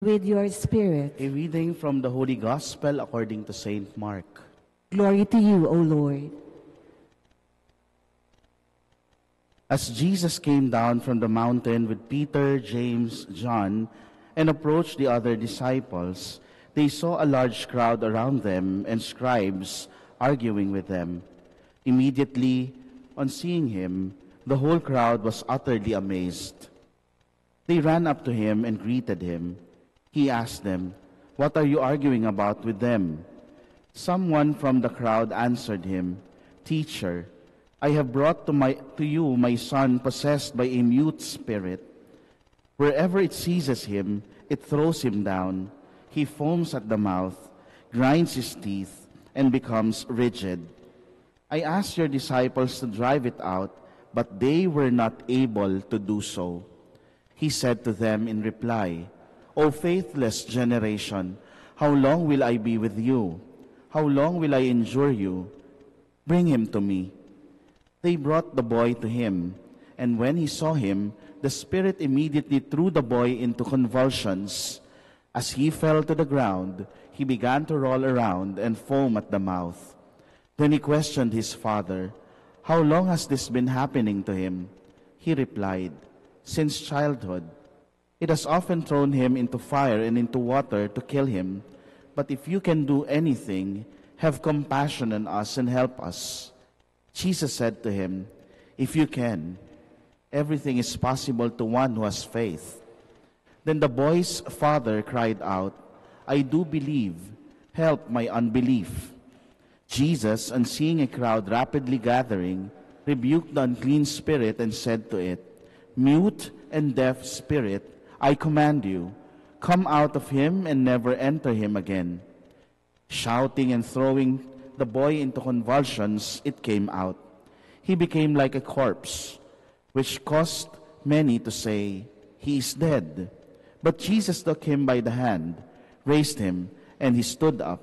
with your spirit. A reading from the Holy Gospel according to Saint Mark. Glory to you, O Lord. As Jesus came down from the mountain with Peter, James, John, and approached the other disciples, they saw a large crowd around them and scribes arguing with them. Immediately, on seeing him, the whole crowd was utterly amazed. They ran up to him and greeted him. He asked them, "What are you arguing about with them?" Someone from the crowd answered him, "Teacher, I have brought to you my son possessed by a mute spirit. Wherever it seizes him, it throws him down. He foams at the mouth, grinds his teeth, and becomes rigid. I asked your disciples to drive it out, but they were not able to do so." He said to them in reply, "O faithless generation, how long will I be with you? How long will I endure you? Bring him to me." They brought the boy to him, and when he saw him, the spirit immediately threw the boy into convulsions. As he fell to the ground, he began to roll around and foam at the mouth. Then he questioned his father, "How long has this been happening to him?" He replied, "Since childhood. It has often thrown him into fire and into water to kill him. But if you can do anything, have compassion on us and help us." Jesus said to him, "If you can, everything is possible to one who has faith." Then the boy's father cried out, "I do believe. Help my unbelief." Jesus, on seeing a crowd rapidly gathering, rebuked the unclean spirit and said to it, "Mute and deaf spirit, I command you, come out of him and never enter him again." Shouting and throwing the boy into convulsions, it came out. He became like a corpse, which caused many to say, "He is dead." But Jesus took him by the hand, raised him, and he stood up.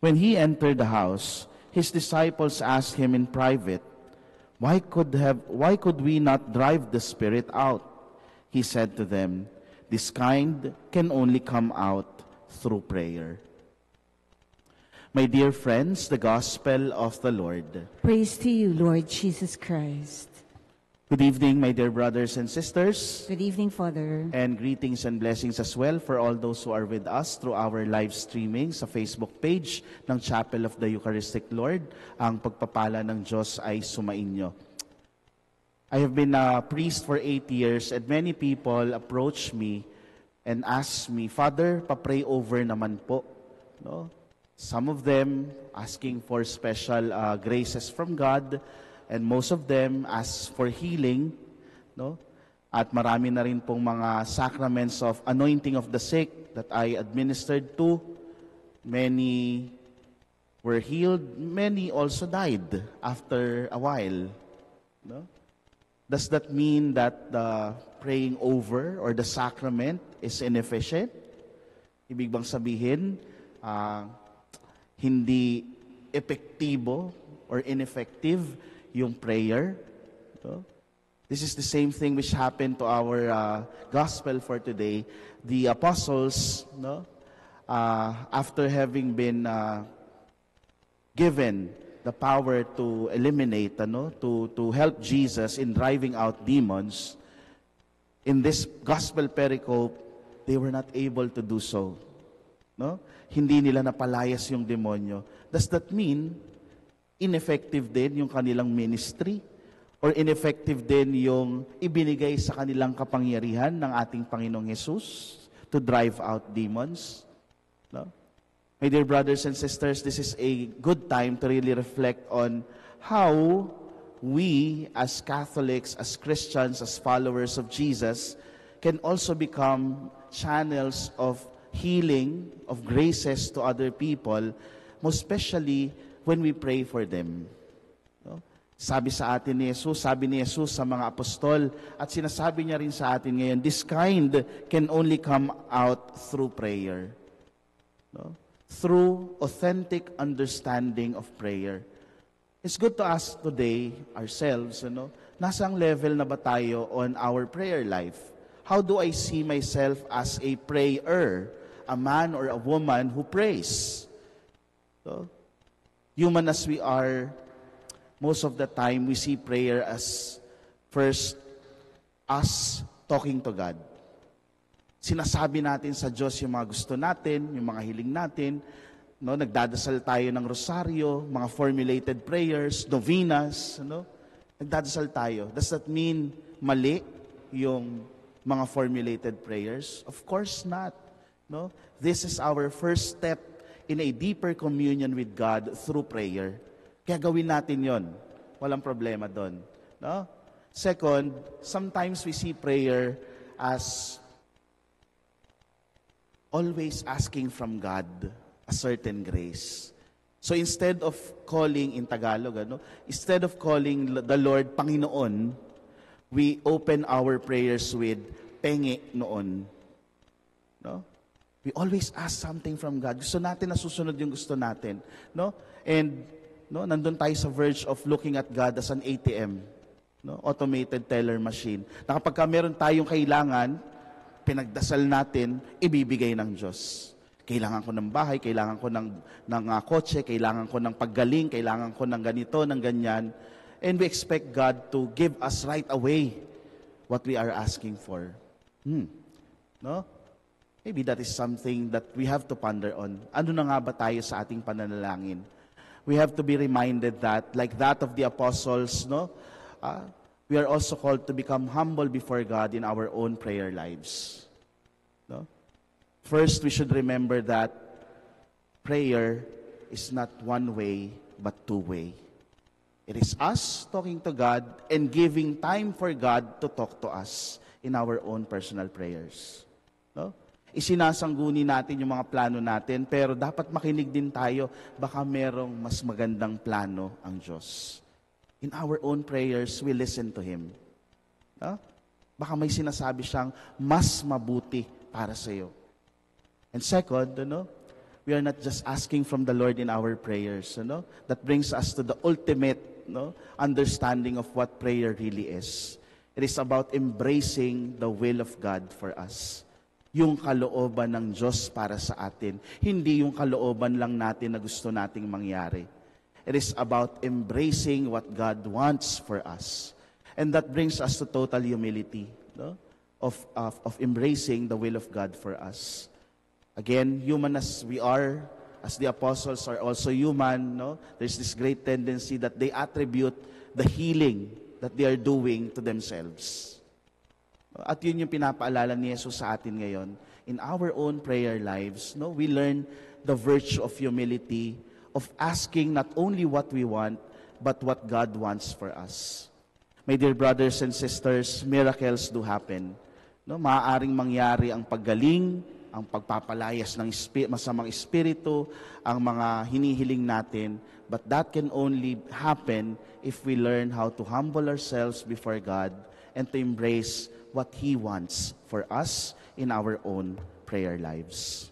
When he entered the house, his disciples asked him in private, Why could we not drive the spirit out?" He said to them, "This kind can only come out through prayer." My dear friends, the Gospel of the Lord. Praise to you, Lord Jesus Christ. Good evening, my dear brothers and sisters. Good evening, Father. And greetings and blessings as well for all those who are with us through our live streaming sa Facebook page ng Chapel of the Eucharistic Lord. Ang pagpapala ng Diyos ay sumainyo. I have been a priest for 8 years and many people approach me and ask me, "Father, pa-pray over naman po." No? Some of them asking for special graces from God, and most of them ask for healing. No? At marami na rin pong mga sacraments of anointing of the sick that I administered to. Many were healed, many also died after a while. No? Does that mean that the praying over or the sacrament is inefficient? Ibig bang sabihin, hindi epektibo or ineffective yung prayer? No? This is the same thing which happened to our gospel for today. The apostles, no, after having been given the power to eliminate, to help Jesus in driving out demons, in this gospel pericope, they were not able to do so. No? Hindi nila napalayas yung demonyo. Does that mean ineffective din yung kanilang ministry? Or ineffective din yung ibinigay sa kanilang kapangyarihan ng ating Panginoong Jesus to drive out demons? No? My dear brothers and sisters, this is a good time to really reflect on how we as Catholics, as Christians, as followers of Jesus, can also become channels of healing, of graces to other people, most especially when we pray for them. No? Sabi ni Jesus sa mga apostol, at sinasabi niya rin sa atin ngayon, this kind can only come out through prayer. No? Through authentic understanding of prayer. It's good to ask today ourselves, nasang level na ba tayo on our prayer life? How do I see myself as a prayer, a man or a woman who prays? So, human as we are, most of the time we see prayer as first us talking to God. Sinasabi natin sa Diyos yung mga gusto natin, yung mga hiling natin, no, nagdadasal tayo ng rosaryo, mga formulated prayers, novenas, no? Nagdadasal tayo. Does that mean mali yung mga formulated prayers? Of course not. No? This is our first step in a deeper communion with God through prayer. Kaya gawin natin yon. Walang problema doon. No? Second, sometimes we see prayer as always asking from God a certain grace. So instead of calling in Tagalog, instead of calling the Lord Panginoon, we open our prayers with penge noon. No? We always ask something from God. Gusto natin na susunod yung gusto natin, no? And no, nandun tayo sa verge of looking at God as an ATM, no? Automated teller machine. Na kapag meron tayong kailangan, pinagdasal natin, ibibigay ng Diyos. Kailangan ko ng bahay, kailangan ko ng kotse, kailangan ko ng paggaling, kailangan ko ng ganito, ng ganyan. And we expect God to give us right away what we are asking for. No? Maybe that is something that we have to ponder on. Ano na nga ba tayo sa ating pananalangin? We have to be reminded that, like that of the apostles, no? We are also called to become humble before God in our own prayer lives. No? First, we should remember that prayer is not one way, but two-way. It is us talking to God and giving time for God to talk to us in our own personal prayers. No? Isinasangguni natin yung mga plano natin, pero dapat makinig din tayo, baka merong mas magandang plano ang Diyos. In our own prayers, we listen to Him. No? Baka may sinasabi siyang mas mabuti para sa iyo. And second, we are not just asking from the Lord in our prayers. That brings us to the ultimate understanding of what prayer really is. It is about embracing the will of God for us. Yung kalooban ng Diyos para sa atin. Hindi yung kalooban lang natin na gusto nating mangyari. It is about embracing what God wants for us. And that brings us to total humility, of embracing the will of God for us. Again, human as we are, as the apostles are also human, there's this great tendency that they attribute the healing that they are doing to themselves. At yun yung pinapaalala ni Jesus sa atin ngayon. In our own prayer lives, we learn the virtue of humility, of asking not only what we want, but what God wants for us. My dear brothers and sisters, miracles do happen. Maaaring mangyari ang paggaling, ang pagpapalayas ng masamang espiritu, ang mga hinihiling natin, but that can only happen if we learn how to humble ourselves before God and to embrace what He wants for us in our own prayer lives.